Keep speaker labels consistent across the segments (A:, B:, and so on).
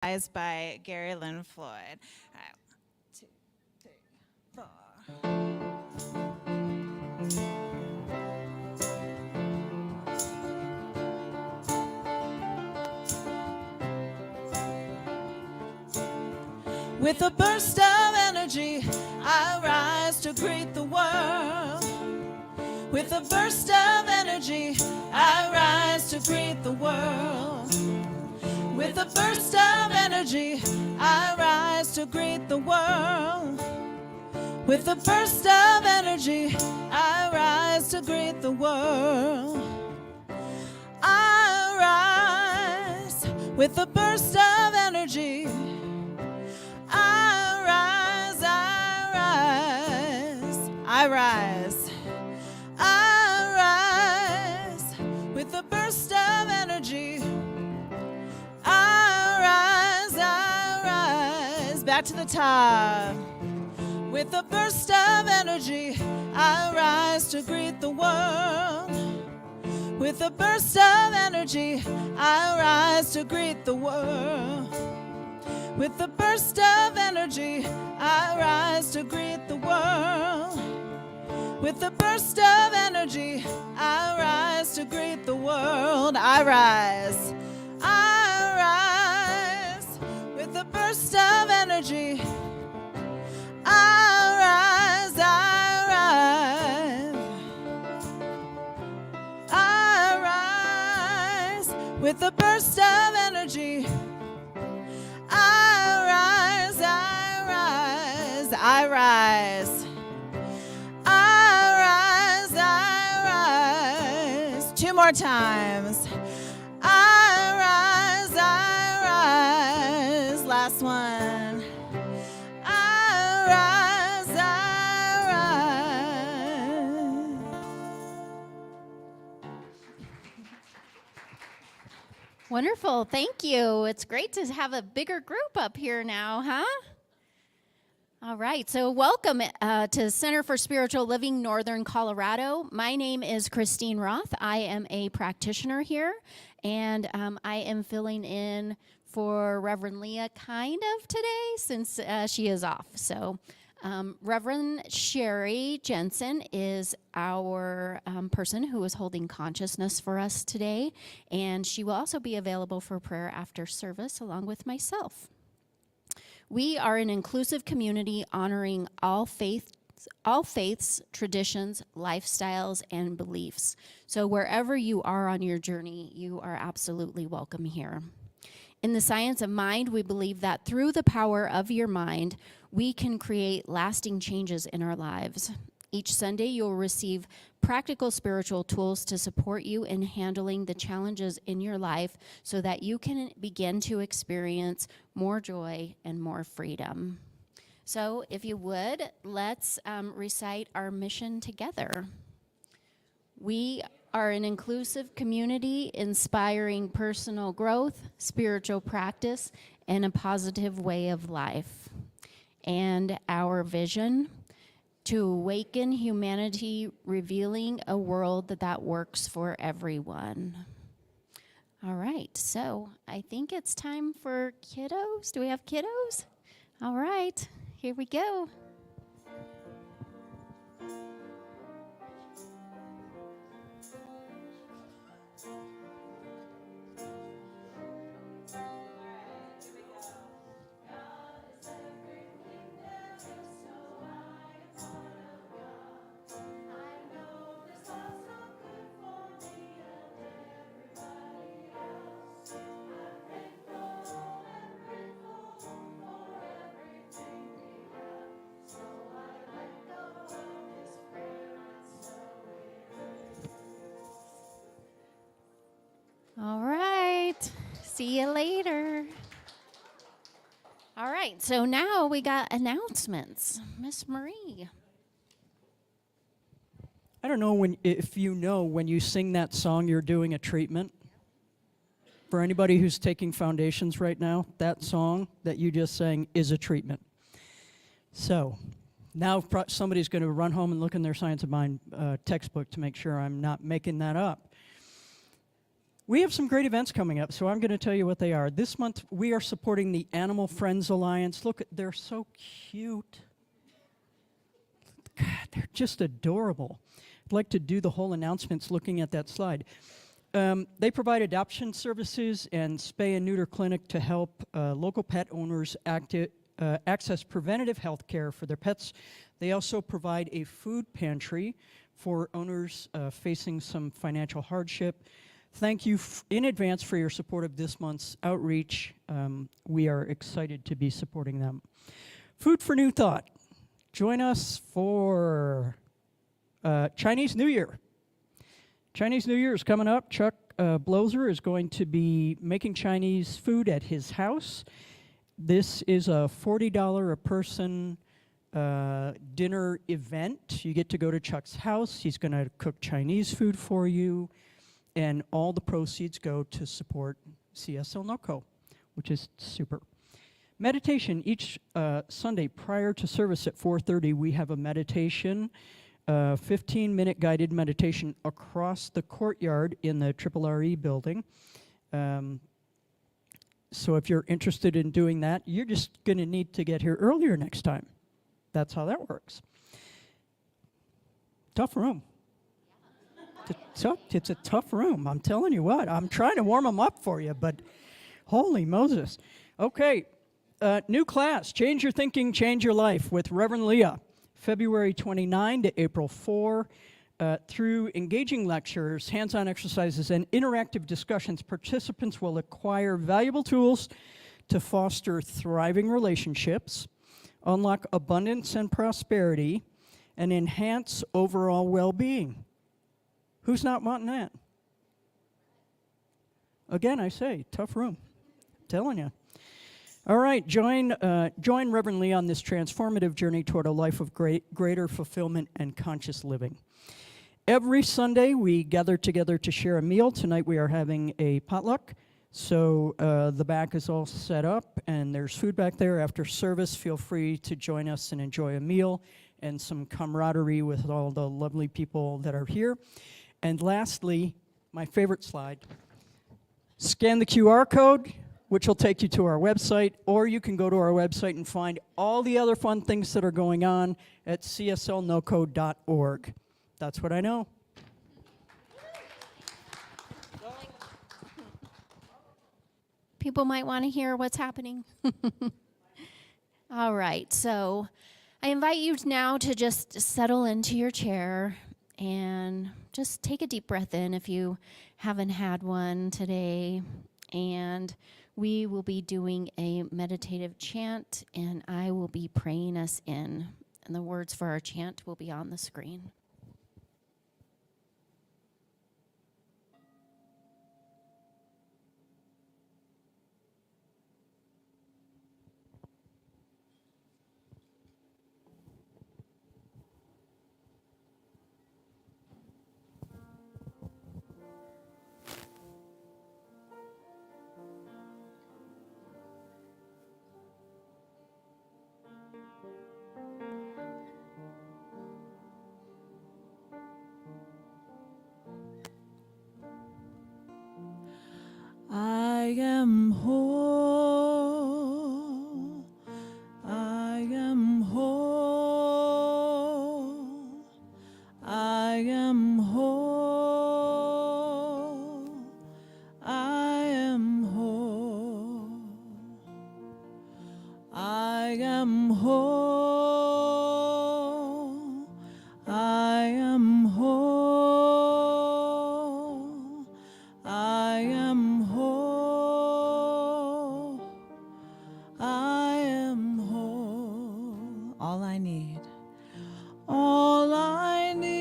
A: Eyes by Gary Lynn Floyd. All right, 1, 2, 3, 4. With a burst of energy, I rise to greet the world. With a burst of energy, I rise to greet the world. With a burst of energy, I rise to greet the world. With a burst of energy, I rise to greet the world. I rise with a burst of energy. I rise, I rise, I rise. I rise with a burst of energy. I rise, back to the top. With a burst of energy, I rise to greet the world. With a burst of energy, I rise to greet the world. With a burst of energy, I rise to greet the world. With a burst of energy, I rise to greet the world. I rise. I rise with a burst of energy. I rise, I rise. I rise with a burst of energy. I rise, I rise, I rise. I rise, I rise. 2 more times. I rise, I rise. Last one. I rise, I rise.
B: Wonderful. Thank you. It's great to have a bigger group up here now, huh? All right, so welcome to Center for Spiritual Living, Northern Colorado. My name is Christine Roth. I am a practitioner here, and I am filling in for Reverend Leah kind of today since she is off. So Reverend Sherry Jensen is our person who is holding consciousness for us today, and she will also be available for prayer after service along with myself. We are an inclusive community honoring all faiths, traditions, lifestyles, and beliefs. So wherever you are on your journey, you are absolutely welcome here. In the science of mind, we believe that through the power of your mind, we can create lasting changes in our lives. Each Sunday, you'll receive practical spiritual tools to support you in handling the challenges in your life so that you can begin to experience more joy and more freedom. So if you would, let's recite our mission together. We are an inclusive community inspiring personal growth, spiritual practice, and a positive way of life. And our vision: to awaken humanity, revealing a world that works for everyone. All right, so I think it's time for kiddos. Do we have kiddos? All right, here we go. All right, see you later. All right, so now we got announcements. Miss Marie.
C: I don't know if you know when you sing that song, you're doing a treatment. For anybody who's taking foundations right now, that song that you just sang is a treatment. So now somebody's going to run home and look in their Science of Mind textbook to make sure I'm not making that up. We have some great events coming up, so I'm going to tell you what they are. This month, we are supporting the Animal Friends Alliance. Look, they're so cute. God, they're just adorable. I'd like to do the whole announcements looking at that slide. They provide adoption services and spay and neuter clinic to help local pet owners access preventative health care for their pets. They also provide a food pantry for owners facing some financial hardship. Thank you in advance for your support of this month's outreach. We are excited to be supporting them. Food for New Thought. Join us for Chinese New Year. Chinese New Year is coming up. Chuck Bloser is going to be making Chinese food at his house. This is a $40 a person dinner event. You get to go to Chuck's house. He's going to cook Chinese food for you. And all the proceeds go to support CSL NOCO, which is super. Meditation. Each Sunday prior to service at 4:30, we have a meditation, 15-minute guided meditation across the courtyard in the RRE building. So if you're interested in doing that, you're just going to need to get here earlier next time. That's how that works. Tough room. It's a tough room. I'm telling you what. I'm trying to warm them up for you, but holy Moses. Okay, new class, Change Your Thinking, Change Your Life with Reverend Leah, February 29 to April 4. Through engaging lectures, hands-on exercises, and interactive discussions, participants will acquire valuable tools to foster thriving relationships, unlock abundance and prosperity, and enhance overall well-being. Who's not wanting that? Again, I say, tough room. I'm telling you. All right, join Reverend Lee on this transformative journey toward a life of greater fulfillment and conscious living. Every Sunday, we gather together to share a meal. Tonight, we are having a potluck. So the back is all set up, and there's food back there. After service, feel free to join us and enjoy a meal and some camaraderie with all the lovely people that are here. And lastly, my favorite slide, scan the QR code, which will take you to our website, or you can go to our website and find all the other fun things that are going on at cslnoco.org. That's what I know.
B: People might want to hear what's happening. All right, so I invite you now to just settle into your chair and just take a deep breath in if you haven't had one today. And we will be doing a meditative chant, and I will be praying us in. And the words for our chant will be on the screen.
A: I am whole. I am whole. I am whole. I am whole. I am whole. I am whole. I am whole. I am whole. All I need. All I need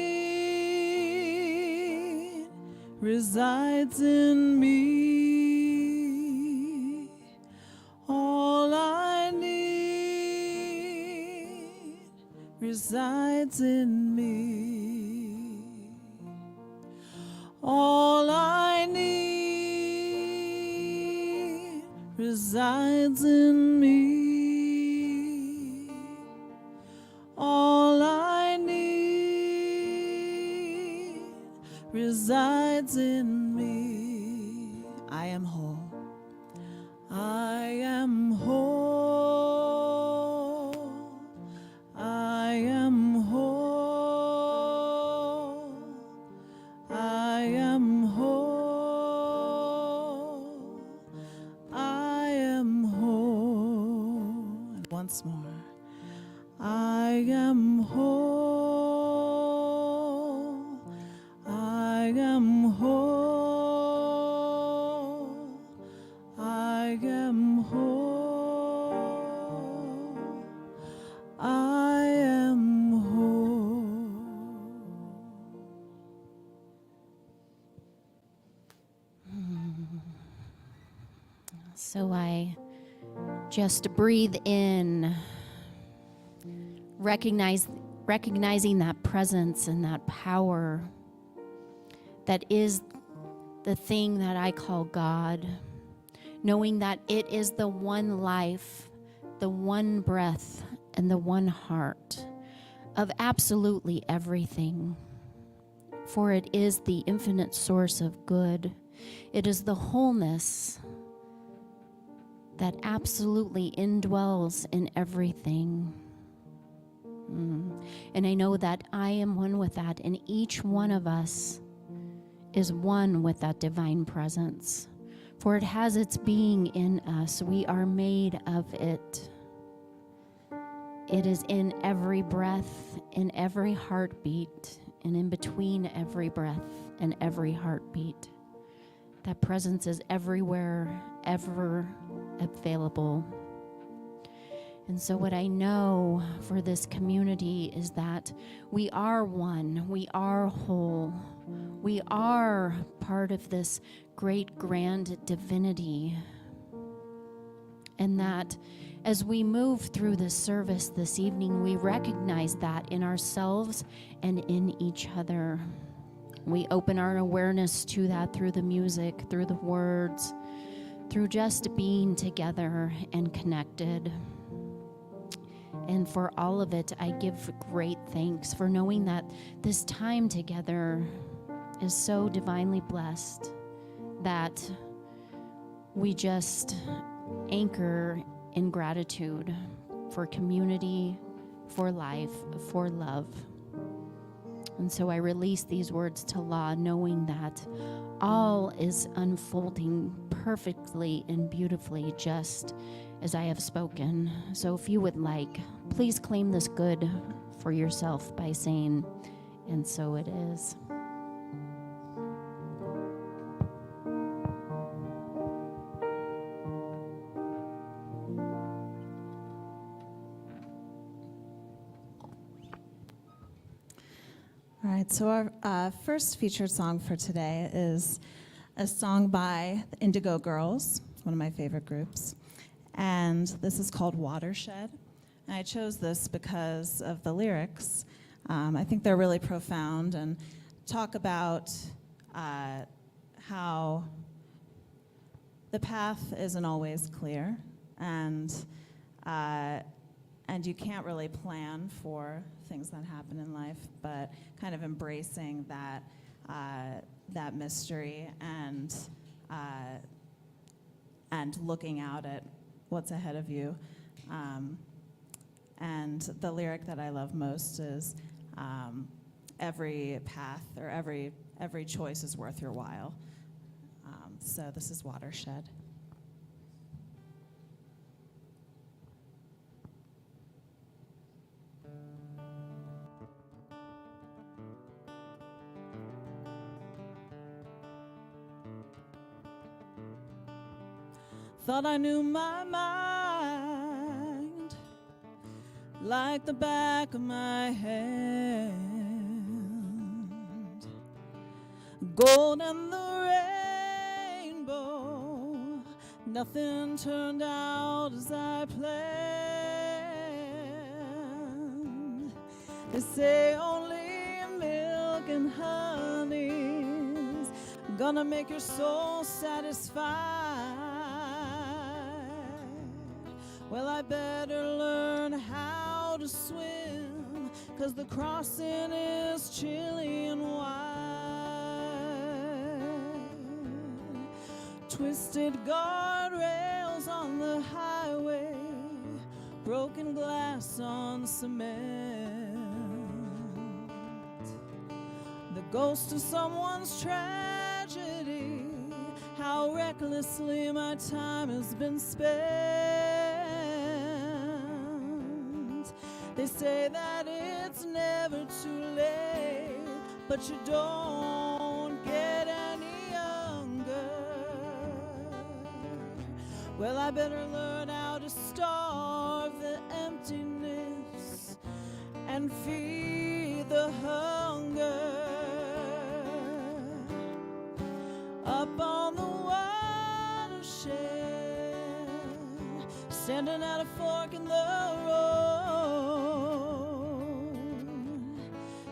A: resides in me. All I need resides in me. All I need resides in me. All I need resides in me. am whole. I am whole. I am whole. I am whole. I am whole. And once more. I am whole. I am whole. I am whole. I am whole.
B: So I just breathe in, recognizing that presence and that power that is the thing that I call God, knowing that it is the one life, the one breath, and the one heart of absolutely everything. For it is the infinite source of good. It is the wholeness that absolutely indwells in everything. And I know that I am one with that, and each one of us is one with that divine presence. For it has its being in us. We are made of it. It is in every breath, in every heartbeat, and in between every breath and every heartbeat. That presence is everywhere, ever available. And so what I know for this community is that we are one, we are whole, we are part of this great grand divinity. And that as we move through this service this evening, we recognize that in ourselves and in each other. We open our awareness to that through the music, through the words, through just being together and connected. And for all of it, I give great thanks for knowing that this time together is so divinely blessed that we just anchor in gratitude for community, for life, for love. And so I release these words to Law, knowing that all is unfolding perfectly and beautifully just as I have spoken. So if you would like, please claim this good for yourself by saying, "And so it is."
A: All right, so our first featured song for today is a song by the Indigo Girls, one of my favorite groups. And this is called Watershed. And I chose this because of the lyrics. I think they're really profound and talk about how the path isn't always clear, and you can't really plan for things that happen in life, but kind of embracing that that mystery and looking out at what's ahead of you. And the lyric that I love most is every path or every choice is worth your while. So this is Watershed. Thought I knew my mind like the back of my hand. Gold and the rainbow, nothing turned out as I planned. They say only milk and honey's gonna make your soul satisfied. Well, I better learn how to swim, 'cause the crossing is chilly and wide. twisted guardrails on the highway, broken glass on cement, the ghost of someone's tragedy, how recklessly my time has been spent. They say that it's never too late, but you don't get any younger. Well, I better learn how to starve the emptiness and feed the hunger. Up on the watershed, standing at a fork in the road,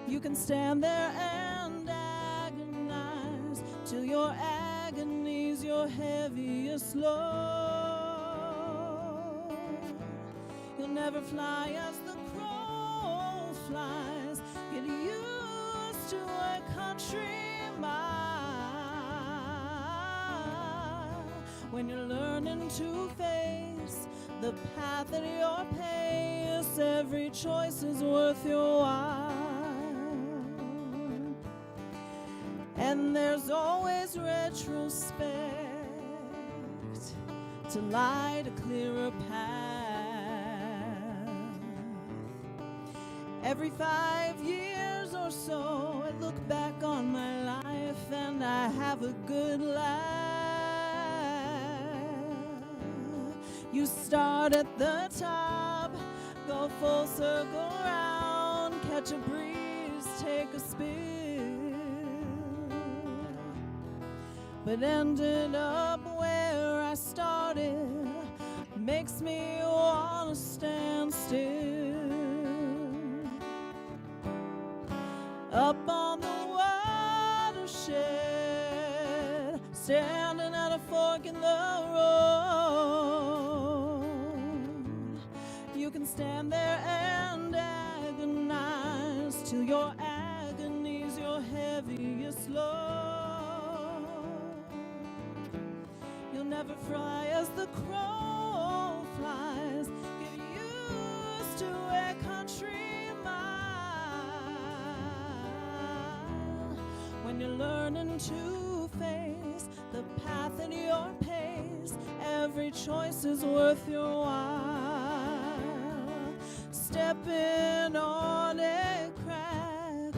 A: you can stand there and agonize till your agony's your heaviest load. You'll never fly as the crow flies. Get used to a country mile when you're learning to face the path at your pace. Every choice is worth your while, and there's always retrospect to light a clearer path. Every 5 years or so, I look back on my life and I have a good laugh. You start at the top, go full circle round, catch a breeze, take a spill, but ended up where I started makes me wanna stand still. Up on the watershed, standing at a fork in the road, you can stand there and agonize till your agony's your heaviest load. You'll never fly as the crow flies. Get used to a country mile when you're learning to face the path at your pace. Every choice is worth your while. Stepping on a crack,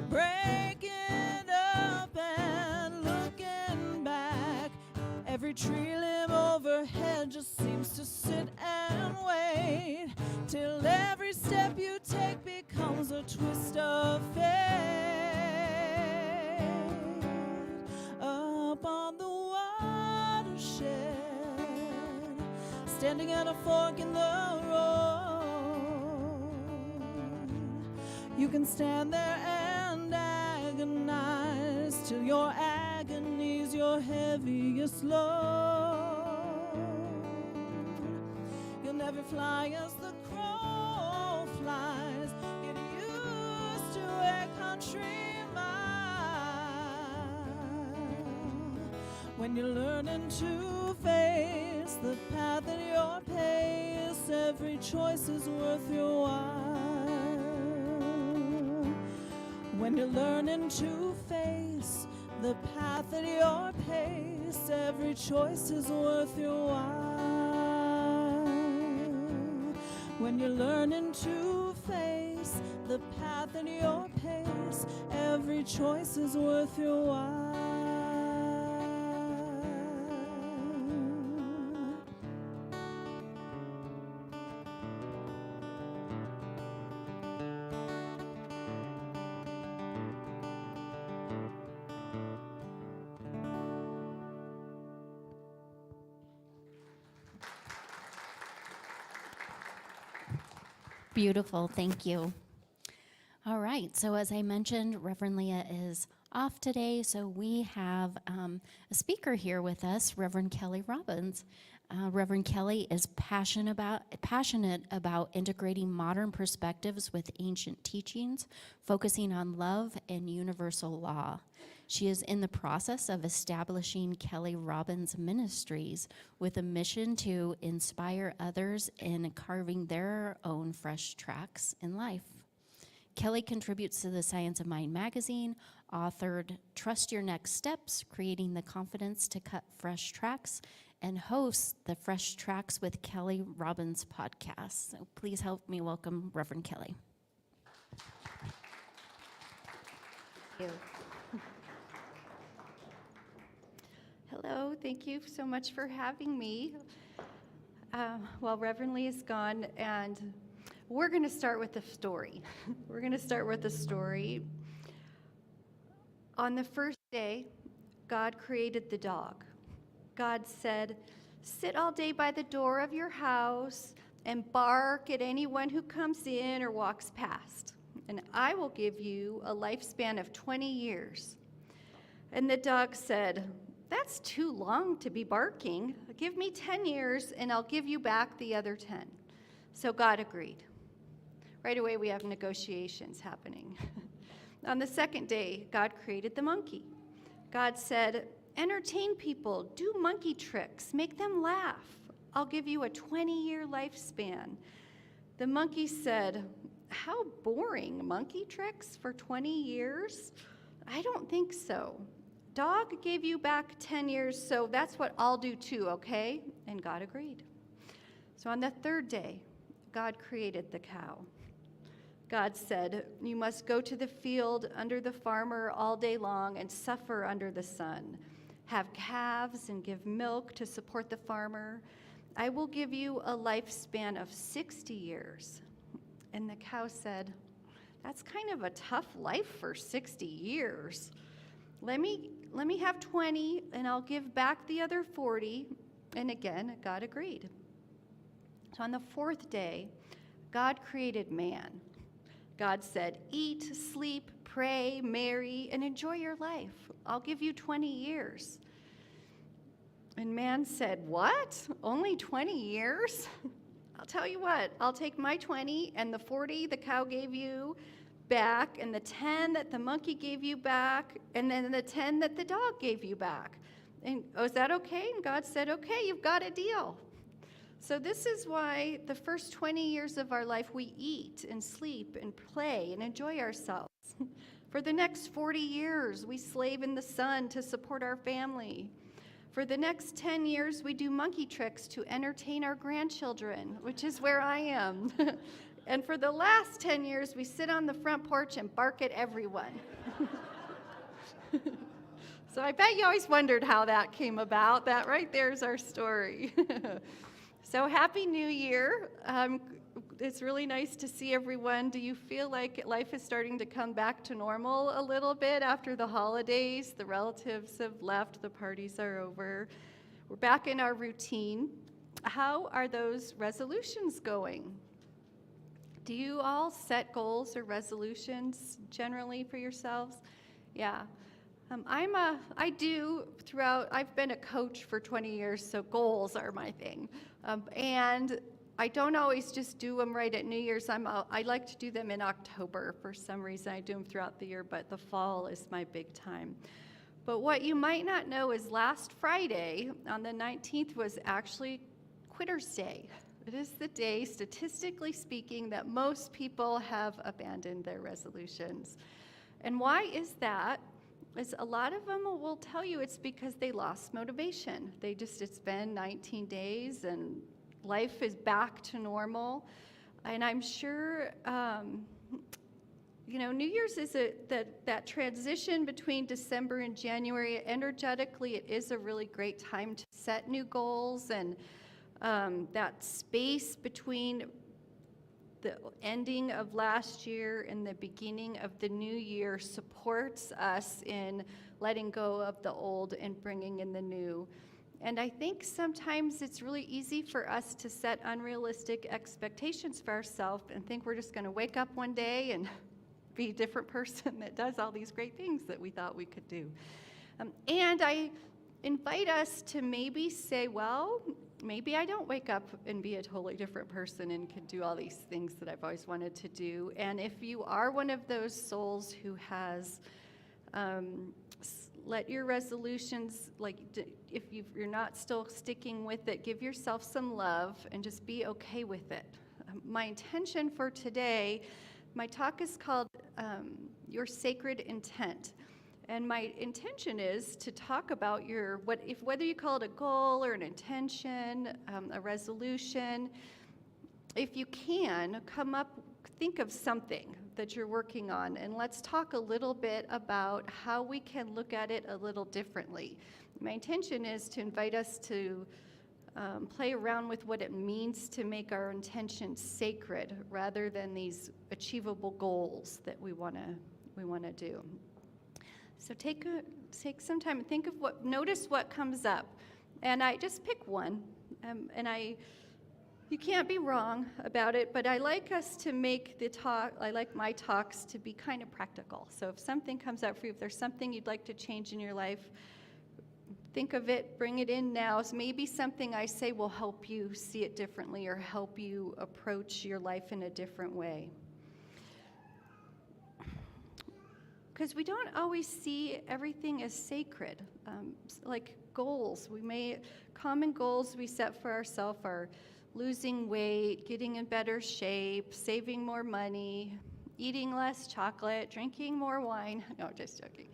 A: breaking up and looking back. Every tree limb overhead just seems to sit and wait till every step you take becomes a twist of fate. Up on the watershed, standing at a fork in the road, you can stand there and agonize till your agony's your heaviest load. You'll never fly as the crow flies. Get used to a country mile when you're learning to face the path at your pace. Every choice is worth your while when you're learning to face the path at your pace. Every choice is worth your while when you're learning to face the path at your pace. Every choice is worth your while.
B: Beautiful, thank you. All right, so as I mentioned, Reverend Leah is off today, so we have a speaker here with us, Reverend Kelly Robbins. Reverend Kelly is passionate about integrating modern perspectives with ancient teachings, focusing on love and universal law. She is in the process of establishing Kelly Robbins Ministries with a mission to inspire others in carving their own fresh tracks in life. Kelly contributes to the Science of Mind magazine, authored Trust Your Next Steps, Creating the Confidence to Cut Fresh Tracks, and hosts the Fresh Tracks with Kelly Robbins podcast. So please help me welcome Reverend Kelly.
D: Thank you. Hello, thank you so much for having me. Well, Reverend Lee is gone, and we're going to start with a story. We're going to start with a story. On the first day, God created the dog. God said, "Sit all day by the door of your house and bark at anyone who comes in or walks past, and I will give you a lifespan of 20 years. And the dog said, "That's too long to be barking. Give me 10 years and I'll give you back the other 10. So God agreed. Right away, we have negotiations happening. On the second day, God created the monkey. God said, "Entertain people, do monkey tricks, make them laugh. I'll give you a 20-year lifespan." The monkey said, "How boring, monkey tricks for 20 years? I don't think so. Dog gave you back 10 years, so that's what I'll do too, okay?" And God agreed. So on the third day, God created the cow. God said, "You must go to the field under the farmer all day long and suffer under the sun. Have calves and give milk to support the farmer. I will give you a lifespan of 60 years. And the cow said, "That's kind of a tough life for 60 years. Let me have 20 and I'll give back the other 40. And again, God agreed. So on the fourth day, God created man. God said, "Eat, sleep, pray, marry, and enjoy your life. I'll give you 20 years. And man said, "What? Only 20 years? I'll tell you what, I'll take my 20 and the 40 the cow gave you back, and the 10 that the monkey gave you back, and then the 10 that the dog gave you back. And is that okay?" And God said, "Okay, you've got a deal." So this is why the first 20 years of our life we eat and sleep and play and enjoy ourselves. For the next 40 years, we slave in the sun to support our family. For the next 10 years, we do monkey tricks to entertain our grandchildren, which is where I am. And for the last 10 years, we sit on the front porch and bark at everyone. So I bet you always wondered how that came about. That right there is our story. So Happy New Year. It's really nice to see everyone. Do you feel like life is starting to come back to normal a little bit after the holidays? The relatives have left, the parties are over. We're back in our routine. How are those resolutions going? Do you all set goals or resolutions generally for yourselves? Yeah. I do throughout, I've been a coach for 20 years, so goals are my thing. And I don't always just do them right at New Year's. I like to do them in October for some reason. I do them throughout the year, but the fall is my big time. But what you might not know is last Friday, on the 19th, was actually Quitter's Day. It is the day, statistically speaking, that most people have abandoned their resolutions. And why is that? Is a lot of them will tell you it's because they lost motivation. It's been 19 days and life is back to normal. And I'm sure, New Year's is that transition between December and January. Energetically, it is a really great time to set new goals, and that space between the ending of last year and the beginning of the new year supports us in letting go of the old and bringing in the new. And I think sometimes it's really easy for us to set unrealistic expectations for ourselves and think we're just going to wake up one day and be a different person that does all these great things that we thought we could do. And I invite us to maybe say, well, maybe I don't wake up and be a totally different person and can do all these things that I've always wanted to do. And if you are one of those souls who has let your resolutions, if you're not still sticking with it, give yourself some love and just be okay with it. My intention for today, my talk is called Your Sacred Intent. And my intention is to talk about whether you call it a goal or an intention, a resolution. If you can, think of something that you're working on, and let's talk a little bit about how we can look at it a little differently. My intention is to invite us to play around with what it means to make our intentions sacred rather than these achievable goals that we want to do. So take some time and notice what comes up. And I just pick one, you can't be wrong about it, but I like us to make I like my talks to be kind of practical. So if something comes up for you, if there's something you'd like to change in your life, think of it, bring it in now. So maybe something I say will help you see it differently or help you approach your life in a different way. Because we don't always see everything as sacred. Like goals, common goals we set for ourselves are losing weight, getting in better shape, saving more money, eating less chocolate, drinking more wine. No, just joking.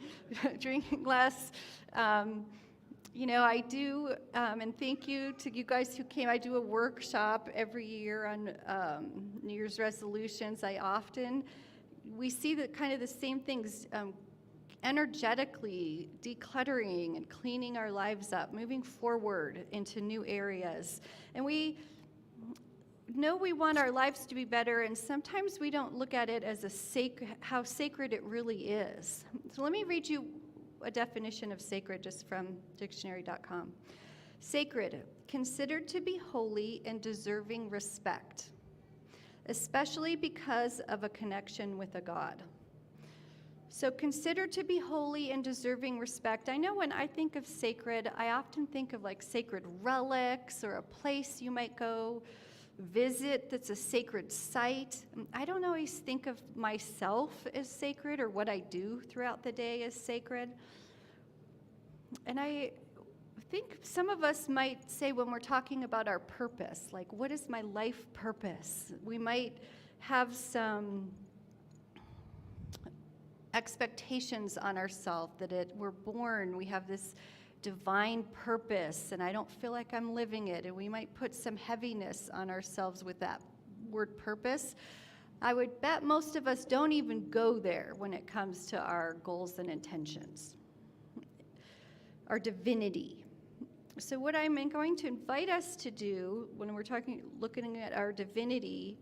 D: Drinking less. I do, and thank you to you guys who came. I do a workshop every year on New Year's resolutions. We see kind of the same things, energetically decluttering and cleaning our lives up, moving forward into new areas. And we know we want our lives to be better, and sometimes we don't look at it as how sacred it really is. So let me read you a definition of sacred just from dictionary.com. Sacred, considered to be holy and deserving respect, especially because of a connection with a God. So considered to be holy and deserving respect. I know when I think of sacred, I often think of like sacred relics or a place you might go visit that's a sacred site. I don't always think of myself as sacred or what I do throughout the day as sacred. And I think some of us might say when we're talking about our purpose, like, what is my life purpose? We might have some expectations on ourselves that we're born, we have this divine purpose, and I don't feel like I'm living it, and we might put some heaviness on ourselves with that word purpose. I would bet most of us don't even go there when it comes to our goals and intentions. Our divinity. So what I'm going to invite us to do when we're looking at our divinity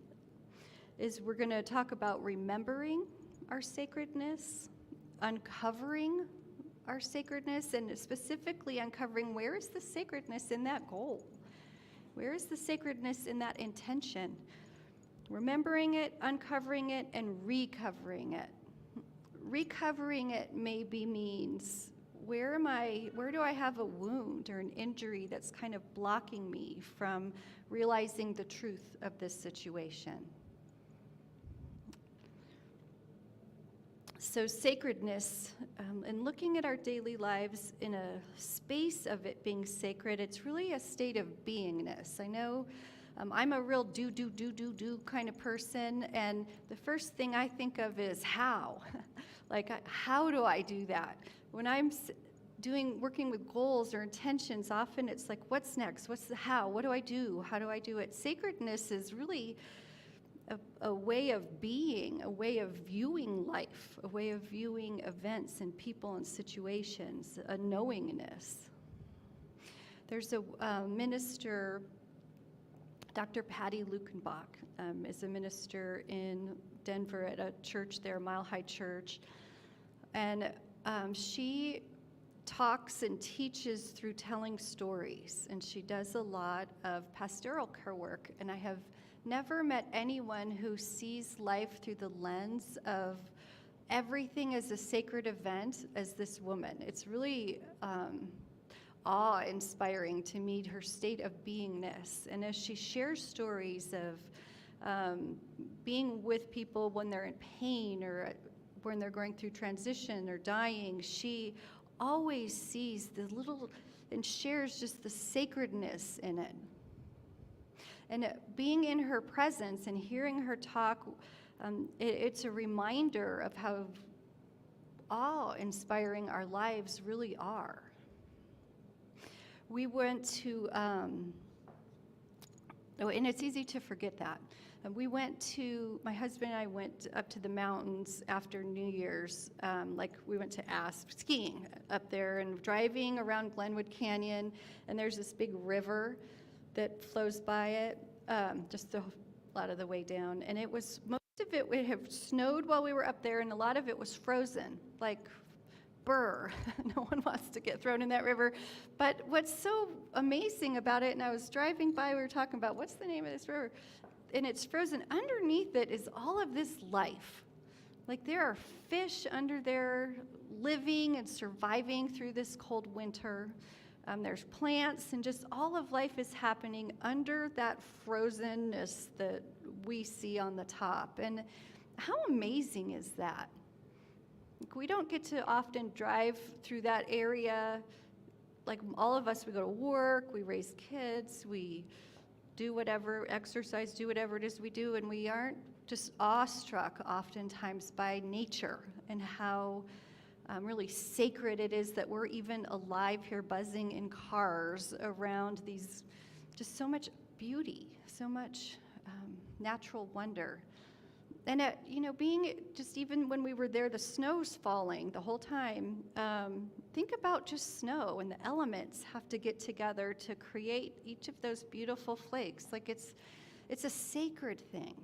D: is we're going to talk about remembering our sacredness, uncovering our sacredness, and specifically uncovering where is the sacredness in that goal? Where is the sacredness in that intention? Remembering it, uncovering it, and recovering it. Recovering it maybe means where do I have a wound or an injury that's kind of blocking me from realizing the truth of this situation? So sacredness, and looking at our daily lives in a space of it being sacred, it's really a state of beingness. I know I'm a real do kind of person, and the first thing I think of is how. How do I do that? When I'm working with goals or intentions, often it's like, what's next? What's the how? What do I do? How do I do it? Sacredness is really a way of being, a way of viewing life, a way of viewing events and people and situations, a knowingness. There's a minister, Dr. Patty Lukenbach, is a minister in Denver at a church there, Mile High Church. And she talks and teaches through telling stories. And she does a lot of pastoral care work. And I have never met anyone who sees life through the lens of everything as a sacred event as this woman. It's really awe-inspiring to meet her state of beingness. And as she shares stories of being with people when they're in pain or when they're going through transition or dying, she always sees the little and shares just the sacredness in it. And being in her presence and hearing her talk, it's a reminder of how awe-inspiring our lives really are. We went to, and it's easy to forget that. We went to, my husband and I went up to the mountains after New Year's, like we went to Asp, skiing up there and driving around Glenwood Canyon, and there's this big river that flows by it, just a lot of the way down. And it was, most of it would have snowed while we were up there, and a lot of it was frozen, like burr. No one wants to get thrown in that river. But what's so amazing about it, and I was driving by, we were talking about, what's the name of this river? And it's frozen. Underneath it is all of this life. Like there are fish under there living and surviving through this cold winter. There's plants, and just all of life is happening under that frozenness that we see on the top. And how amazing is that? Like, we don't get to often drive through that area. Like all of us, we go to work, we raise kids, we do whatever, exercise, do whatever it is we do, and we aren't just awestruck oftentimes by nature and how really sacred it is that we're even alive here buzzing in cars around these, just so much beauty, so much natural wonder. And being just even when we were there, the snow's falling the whole time. Think about just snow, and the elements have to get together to create each of those beautiful flakes. Like it's a sacred thing.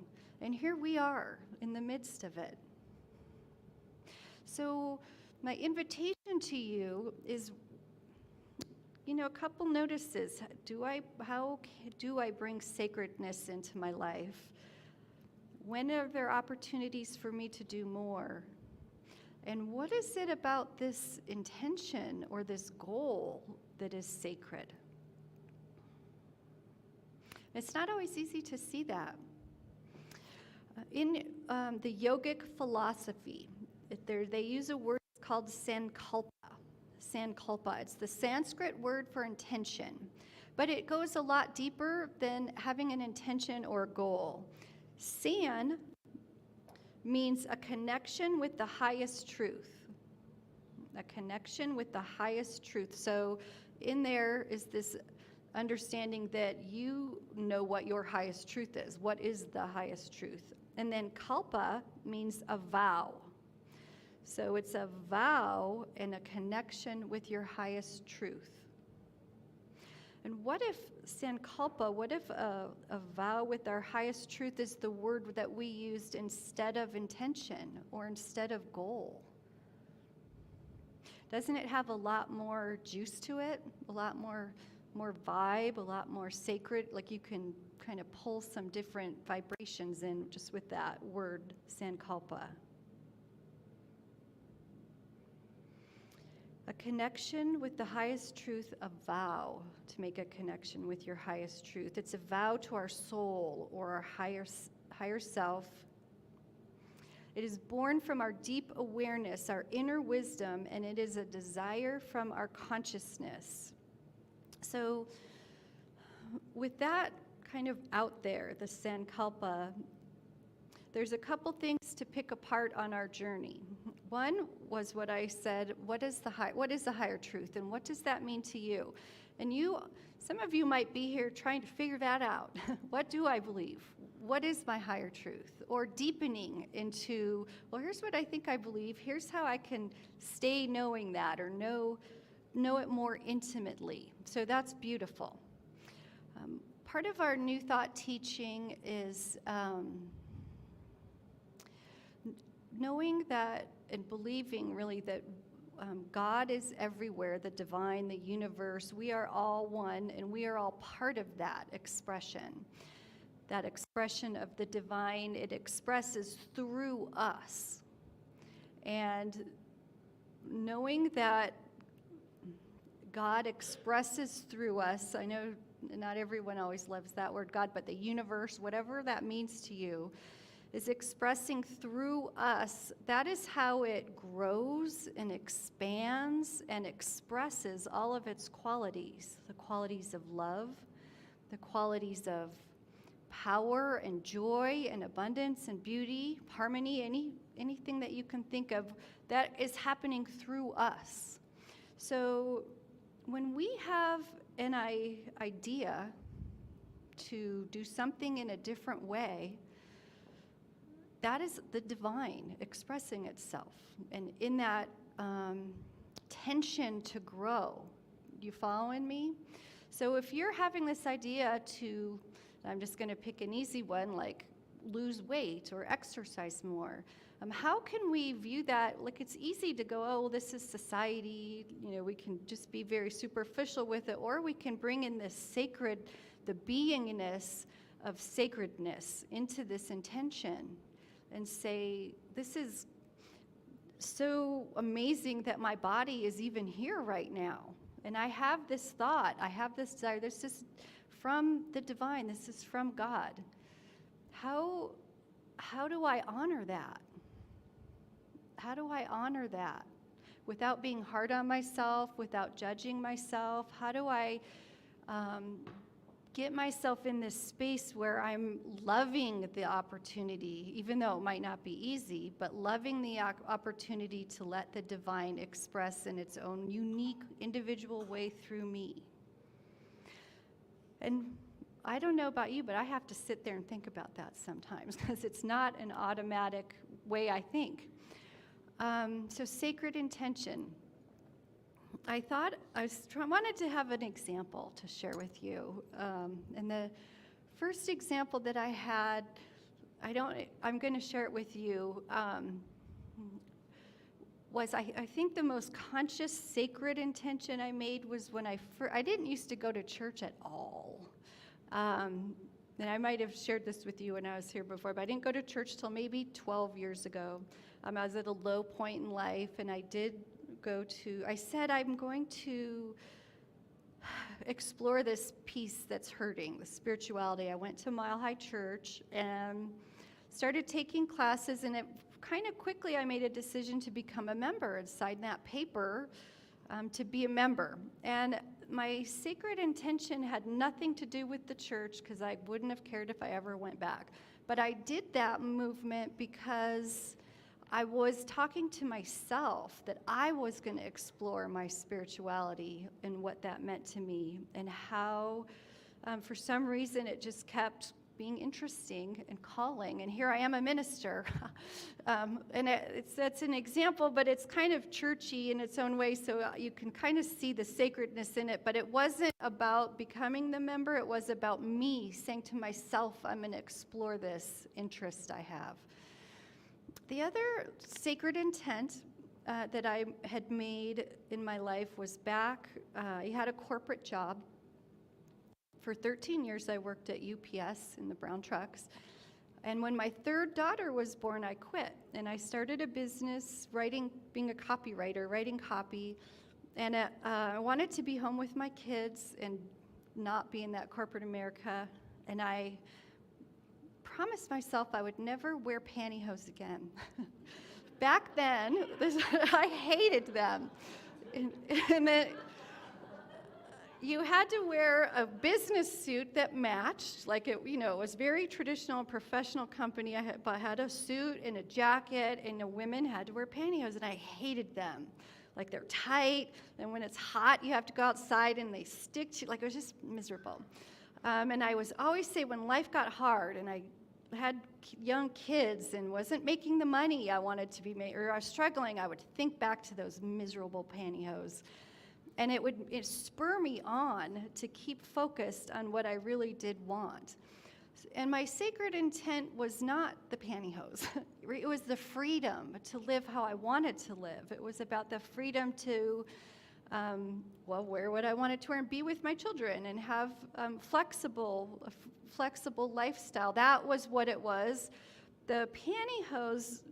D: And here we are in the midst of it. So my invitation to you is, a couple notices. How do I bring sacredness into my life? When are there opportunities for me to do more? And what is it about this intention or this goal that is sacred? It's not always easy to see that. In the yogic philosophy, they use a word called sankalpa. Sankalpa. It's the Sanskrit word for intention, but it goes a lot deeper than having an intention or a goal. San means a connection with the highest truth. A connection with the highest truth. So in there is this understanding that you know what your highest truth is. What is the highest truth? And then kalpa means a vow. So it's a vow and a connection with your highest truth. And what if sankalpa, what if a vow with our highest truth is the word that we used instead of intention or instead of goal? Doesn't it have a lot more juice to it? A lot more vibe, a lot more sacred? Like you can kind of pull some different vibrations in just with that word, sankalpa. A connection with the highest truth, a vow to make a connection with your highest truth. It's a vow to our soul or our higher self. It is born from our deep awareness, our inner wisdom, and it is a desire from our consciousness. So with that kind of out there, the sankalpa, there's a couple things to pick apart on our journey. One was what I said, what is the higher truth, and what does that mean to you? And some of you might be here trying to figure that out. What do I believe? What is my higher truth? Or deepening into, well, here's what I think I believe. Here's how I can stay knowing that or know it more intimately. So that's beautiful. Part of our New Thought teaching is knowing that and believing really that God is everywhere, the divine, the universe. We are all one, and we are all part of that expression. That expression of the divine, it expresses through us. And knowing that God expresses through us. I know not everyone always loves that word, God, but the universe, whatever that means to you, is expressing through us. That is how it grows and expands and expresses all of its qualities, the qualities of love, the qualities of power and joy and abundance and beauty, harmony, anything that you can think of that is happening through us. So when we have an idea to do something in a different way, that is the divine expressing itself. And in that tension to grow, you following me? So if you're having this idea to, I'm just going to pick an easy one, like lose weight or exercise more, how can we view that? Like, it's easy to go, oh, this is society, we can just be very superficial with it, or we can bring in this sacred, the beingness of sacredness into this intention and say, this is so amazing that my body is even here right now. And I have this thought, I have this desire, this is from the divine, this is from God. How do I honor that? How do I honor that without being hard on myself, without judging myself? How do I get myself in this space where I'm loving the opportunity, even though it might not be easy, but loving the opportunity to let the divine express in its own unique, individual way through me? And I don't know about you, but I have to sit there and think about that sometimes because it's not an automatic way I think. So sacred intention. I thought wanted to have an example to share with you. And the first example that I had, I'm going to share it with you, was I think the most conscious sacred intention I made was when I didn't used to go to church at all. And I might have shared this with you when I was here before, but I didn't go to church till maybe 12 years ago. I was at a low point in life, and I said I'm going to explore this piece that's hurting, the spirituality. I went to Mile High Church and started taking classes, and it kind of quickly I made a decision to become a member and sign that paper to be a member. And my sacred intention had nothing to do with the church because I wouldn't have cared if I ever went back. But I did that movement because I was talking to myself that I was going to explore my spirituality and what that meant to me, and how, for some reason, it just kept being interesting and calling. And here I am, a minister. And that's an example, but it's kind of churchy in its own way, so you can kind of see the sacredness in it. But it wasn't about becoming the member. It was about me saying to myself, I'm going to explore this interest I have. The other sacred intent that I had made in my life was back, I had a corporate job. For 13 years, I worked at UPS in the brown trucks. And when my third daughter was born, I quit. And I started a business being a copywriter, writing copy. And I wanted to be home with my kids and not be in that corporate America. And I promised myself I would never wear pantyhose again. Back then, I hated them. And then you had to wear a business suit that matched, like it was very traditional, professional company. I had a suit and a jacket, and the women had to wear pantyhose, and I hated them. Like, they're tight, and when it's hot, you have to go outside, and they stick to you. Like, it was just miserable. And I was always say when life got hard, and I had young kids and wasn't making the money I wanted to be made, or I was struggling, I would think back to those miserable pantyhose. And it would spur me on to keep focused on what I really did want. And my sacred intent was not the pantyhose. It was the freedom to live how I wanted to live. It was about the freedom to, wear what I wanted to wear and be with my children and have flexible lifestyle. That was what it was. The pantyhose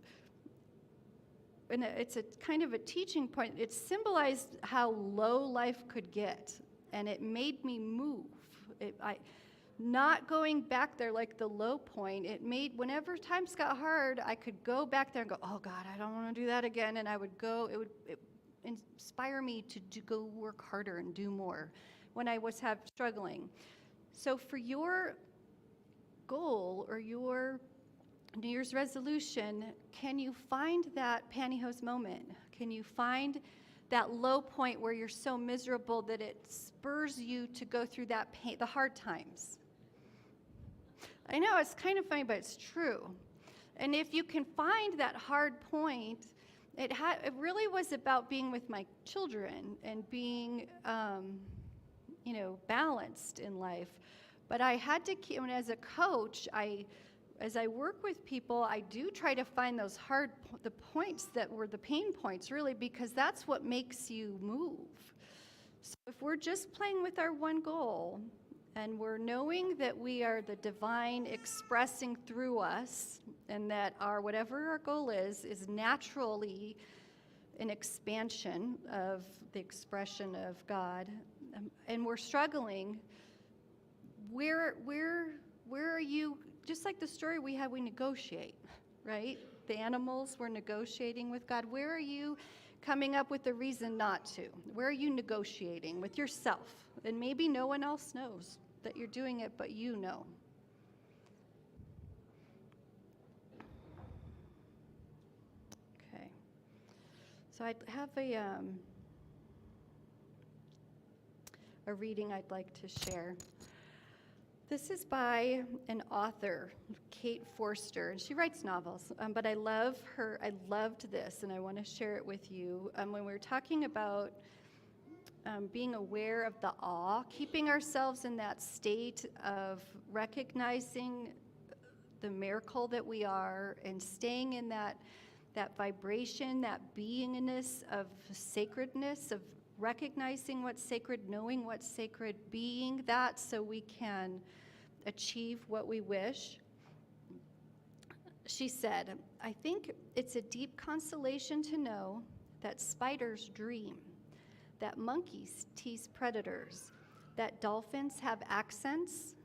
D: and it's a kind of a teaching point. It symbolized how low life could get, and it made me move. Not going back there like the low point, it made, whenever times got hard, I could go back there and go, oh God, I don't want to do that again. And I would go, it would inspire me to go work harder and do more when I was struggling. So for your goal or your New Year's resolution, can you find that pantyhose moment? Can you find that low point where you're so miserable that it spurs you to go through that pain, the hard times? I know it's kind of funny, but it's true. And if you can find that hard point, it really was about being with my children and being, balanced in life. But I had to keep, and as a coach, as I work with people, I do try to find those the points that were the pain points, really, because that's what makes you move. So if we're just playing with our one goal, and we're knowing that we are the divine expressing through us, and that whatever our goal is naturally an expansion of the expression of God, and we're struggling, where are you? Just like the story we had, we negotiate, right? The animals were negotiating with God. Where are you coming up with a reason not to? Where are you negotiating with yourself? And maybe no one else knows that you're doing it, but you know. Okay. So I have a reading I'd like to share. This is by an author, Kate Forster, and she writes novels, but I love her. I loved this, and I want to share it with you. When we were talking about being aware of the awe, keeping ourselves in that state of recognizing the miracle that we are, and staying in that vibration, that beingness of sacredness, of recognizing what's sacred, knowing what's sacred, being that so we can achieve what we wish. She said, I think it's a deep consolation to know that spiders dream, that monkeys tease predators, that dolphins have accents,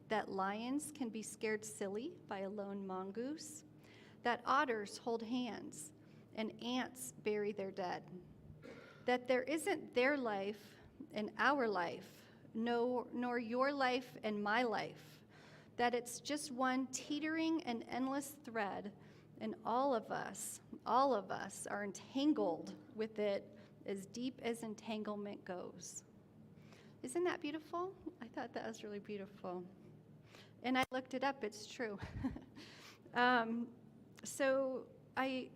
D: that lions can be scared silly by a lone mongoose, that otters hold hands, and ants bury their dead, that there isn't their life and our life, nor your life and my life, that it's just one teetering and endless thread, and all of us are entangled with it as deep as entanglement goes. Isn't that beautiful? I thought that was really beautiful. And I looked it up, it's true. So I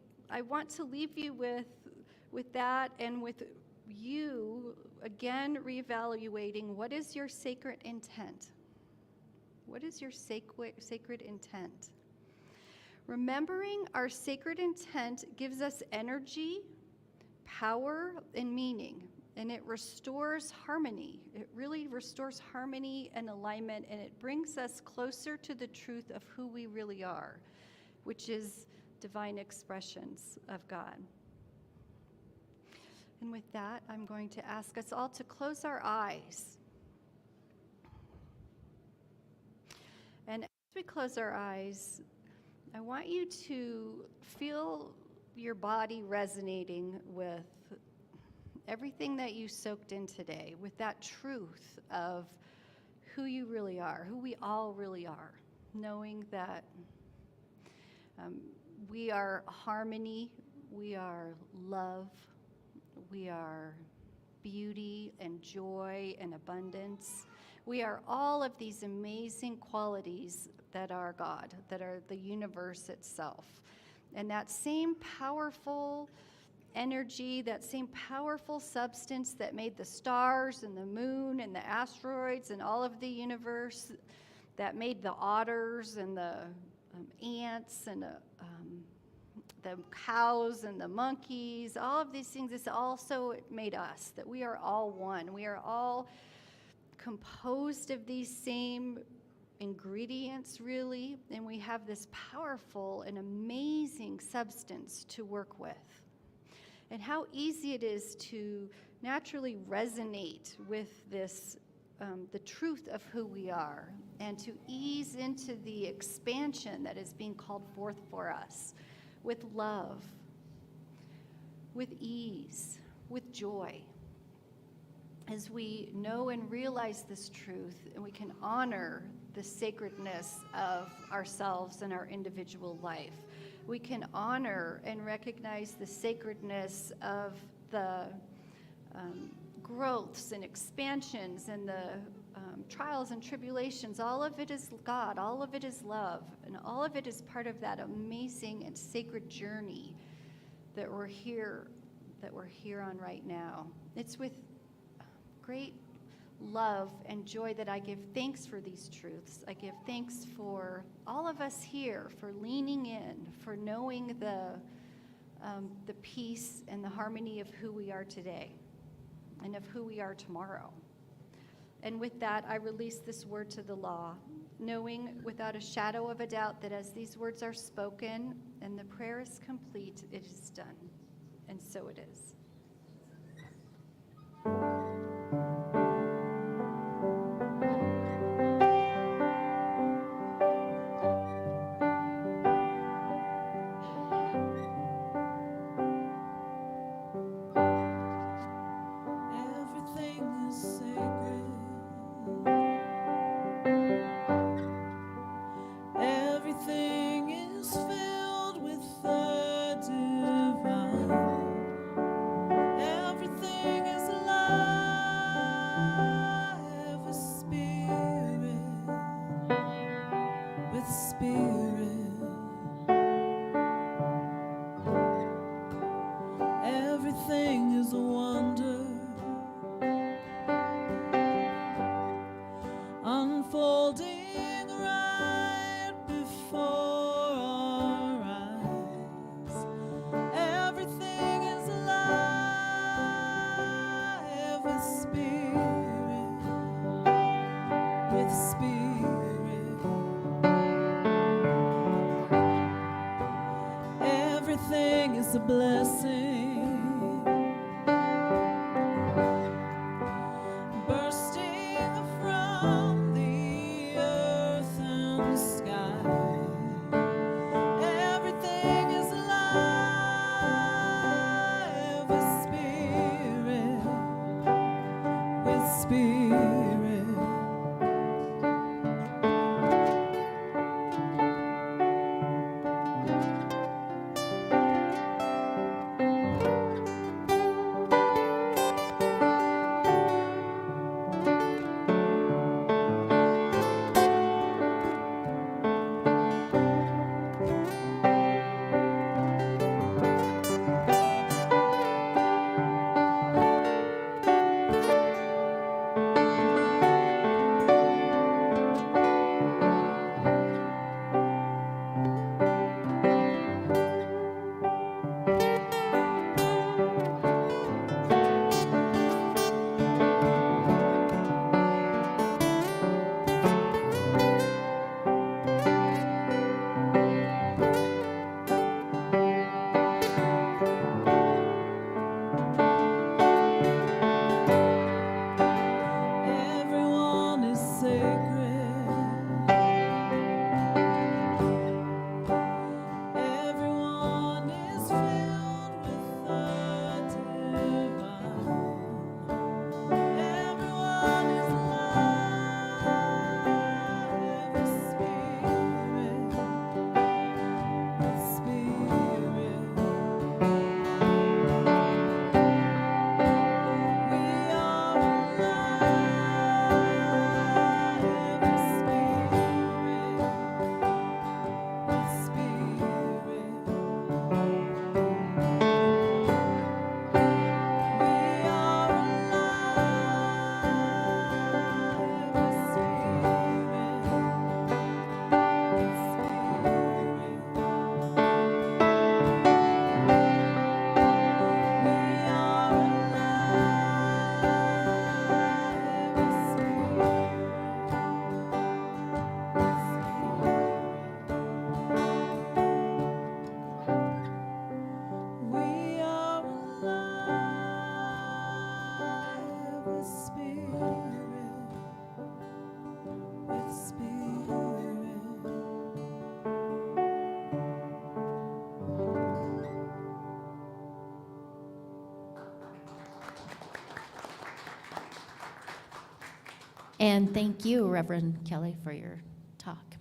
D: want to leave you with that, and with you, again, reevaluating what is your sacred intent? What is your sacred intent? Remembering our sacred intent gives us energy, power, and meaning, and it restores harmony. It really restores harmony and alignment, and it brings us closer to the truth of who we really are, which is divine expressions of God. And with that, I'm going to ask us all to close our eyes. And as we close our eyes, I want you to feel your body resonating with everything that you soaked in today, with that truth of who you really are, who we all really are, knowing that we are harmony, we are love, we are beauty and joy and abundance. We are all of these amazing qualities that are God, that are the universe itself. And that same powerful energy, that same powerful substance that made the stars and the moon and the asteroids and all of the universe, that made the otters and the ants and the cows and the monkeys, all of these things, this also made us, that we are all one. We are all composed of these same ingredients, really, and we have this powerful and amazing substance to work with. and how easy it is to naturally resonate with this, the truth of who we are, and to ease into the expansion that is being called forth for us with love, with ease, with joy. As we know and realize this truth, and we can honor the sacredness of ourselves and our individual life, we can honor and recognize the sacredness of the growths and expansions and the trials and tribulations. All of it is God, all of it is love, and all of it is part of that amazing and sacred journey that we're here on right now. It's with great love and joy that I give thanks for these truths. I give thanks for all of us here, for leaning in, for knowing the peace and the harmony of who we are today and of who we are tomorrow. And with that, I release this word to the law, knowing without a shadow of a doubt that as these words are spoken and the prayer is complete, it is done. And so it is.
A: Everything is sacred. Everything is filled with the divine. Everything is alive with spirit. Everything is a wonder, unfolding right before our eyes. Everything is alive with spirit, with spirit. Everything is a blessing, bursting from the earth and sky. Everything is alive with spirit, with spirit.
B: And thank you, Reverend Kelly, for your talk.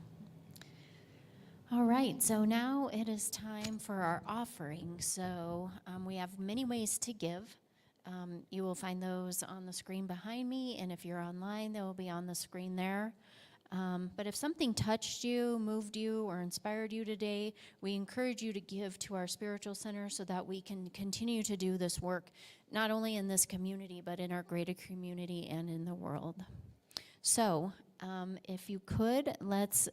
B: All right, so now it is time for our offering. So we have many ways to give. You will find those on the screen behind me, and if you're online, they will be on the screen there. But if something touched you, moved you, or inspired you today, we encourage you to give to our spiritual center so that we can continue to do this work, not only in this community, but in our greater community and in the world. So if you could, let's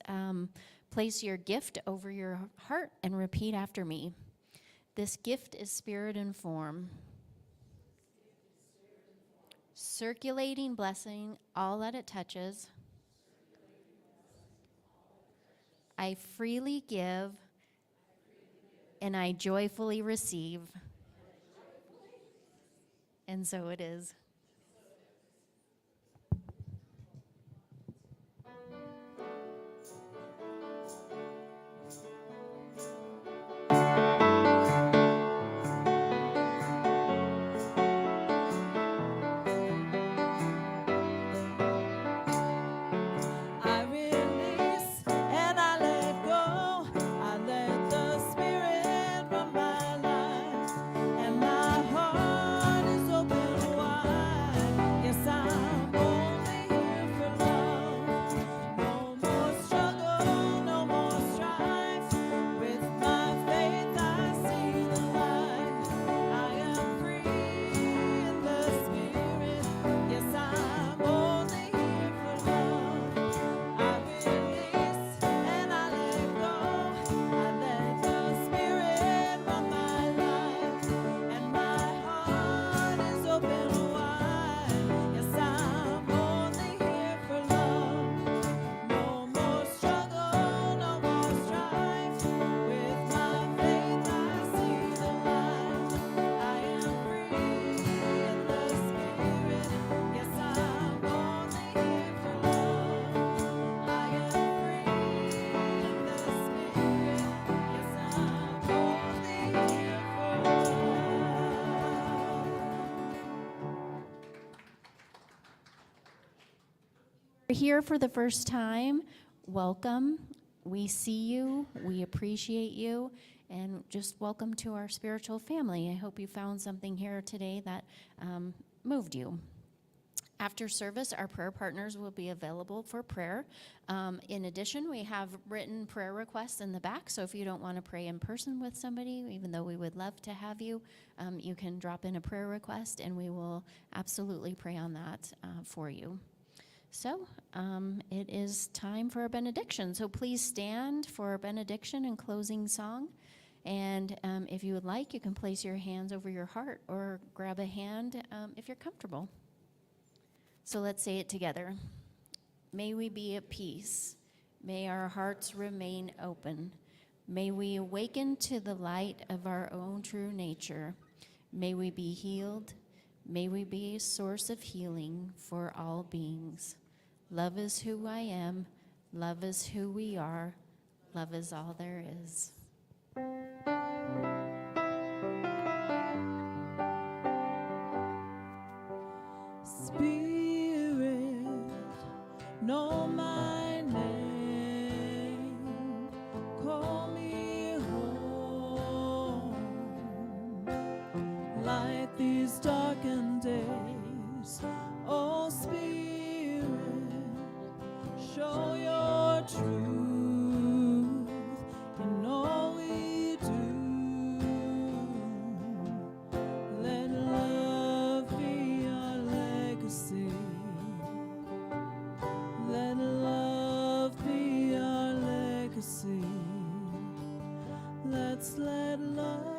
B: place your gift over your heart and repeat after me. This gift is spirit and form, circulating blessing all that it touches. I freely give and I joyfully receive. And so it is.
A: I release and I let go. I let the Spirit run my life, and my heart is open wide. Yes, I'm only here for love. No more struggle, no more strife. With my faith, I see the light. I am free in the Spirit. Yes, I'm only here for love. I release and I let go. I let the Spirit run my life, and my heart is open wide. Yes, I'm only here for love. No more struggle, no more strife. With my faith, I see the light. I am free in the Spirit. Yes, I'm only here for love. I am free in the Spirit. Yes, I'm only here for love.
B: You're here for the first time, welcome. We see you, we appreciate you, and just welcome to our spiritual family. I hope you found something here today that moved you. After service, our prayer partners will be available for prayer. In addition, we have written prayer requests in the back, so if you don't want to pray in person with somebody, even though we would love to have you, you can drop in a prayer request, and we will absolutely pray on that for you. So it is time for a benediction. So please stand for our benediction and closing song. And if you would like, you can place your hands over your heart or grab a hand if you're comfortable. So let's say it together. May we be at peace. May our hearts remain open. May we awaken to the light of our own true nature. May we be healed. May we be a source of healing for all beings. Love is who I am. Love is who we are. Love is all there is.
A: Spirit, know my name. Call me home. Light these darkened days. Oh, Spirit, show your truth in all we do. Let love be our legacy. Let love be our legacy. Let's let love